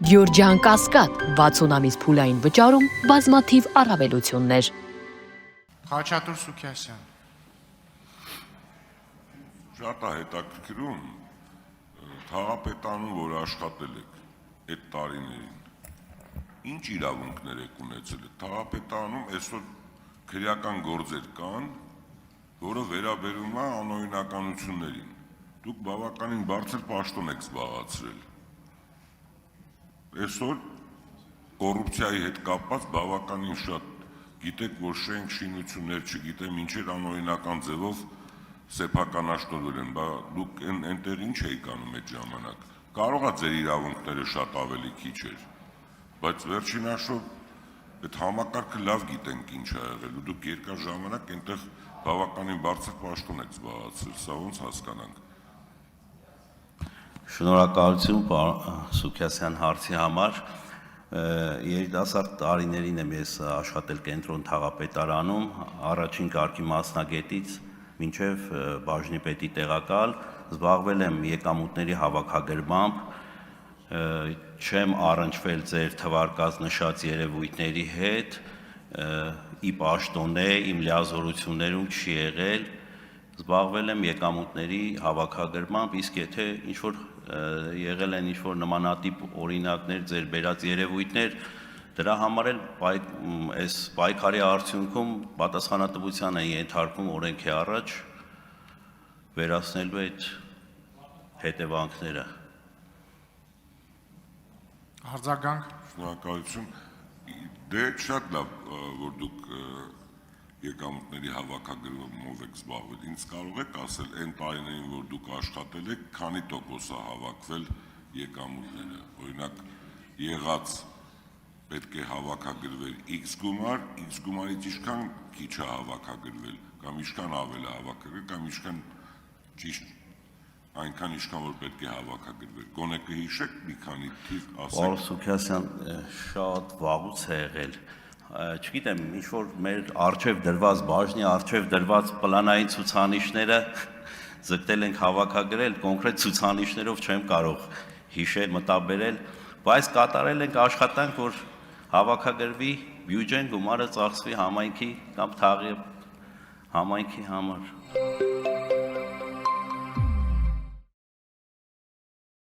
Գյորջյան Կասկադ 60 ամիս փուլային վճարում բազմաթիվ առավելություններ։ Խաչատուր Սուքիասյան։ Շատ է հետաքրքրում թաղապետանում, որ աշխատել եք այդ տարիներին, ինչ իրավունքներ եք ունեցել եք։ Թաղապետանում այսօր քրեական գործեր կան, որը վերաբերում է անօրինականություններին։ Դուք բավականին բարձր պաշտոն եք զբաղացրել։ Այսօր կոռուպցիայի հետ կապված բավականին շատ գիտեք, որ շենք շինություններ չգիտեմ ինչեր անօրինական ձևով սեփականաշնորհվել են, դուք այնտեղ ինչ էիք անում այդ ժամանակ։ Կարող է ձեր իրավունքները շատ ավելի քիչ էր, բայց վերջին հաշվով այդ համակարգը լավ գիտենք ինչ է եղել, ու դուք երկար ժամանակ այնտեղ բավականին բարձր պաշտոն եք զբաղացրել, սա ոնց հասկանանք։ Շնորհակալություն Սուքիասյան հարցի համար։ Երիտասարդ տարիներին եմ ես աշխատել կենտրոն թաղապետարանում, առաջին կարգի մասնագետից մինչև բաժնի պետի տեղակալ, զբաղվել եմ եկամուտների հավաքագրմամբ, չեմ առնչվել ձեր թվարկած նշած երևույթների հետ, ի պաշտոնե, իմ լիազորություններում չի եղել, զբաղվել եմ եկամուտների հավաքագրմամբ, իսկ եթե ինչ-որ եղել են ինչ-որ նմանատիպ օրինակներ, ձեր բերած երևույթներ, դրա համար էլ այս պայքարի արդյունքում պատասխանատվության են ենթարկվում օրենքի առաջ վերացնելու այդ հետևանքները։ Արձագանք։ Շնորհակալություն։ Դե շատ լավ, որ դուք եկամուտների հավաքագրումով եք զբաղվել։ Ինձ կարող եք ասել այն տարիներին, որ դուք աշխատել եք, քանի տոկոս է հավաքվել եկամուտները։ Օրինակ եղած պետք է հավաքագրվել X գումար, X գումարից ինչքան քիչ է հավաքագրվել, կամ ինչքան ավել է հավաքագրվել, կամ ինչքան ճիշտ այնքան ինչքան որ պետք է հավաքագրվել։ Գոնե կհիշեք մի քանի թիվ ասեք։ Պարոն Սուքիասյան, շատ վաղուց է եղել։ Չգիտեմ, ինչ-որ մեր առջև դրված, բաժնի առջև դրված պլանային ցուցանիշները ձգտել ենք հավաքագրել, կոնկրետ ցուցանիշներով չեմ կարող հիշել, մտաբերել, բայց կատարել ենք աշխատանք, որ հավաքագրվի բյուջեն, գումարը ծախսվի համայնքի կամ թաղի համայնքի համար։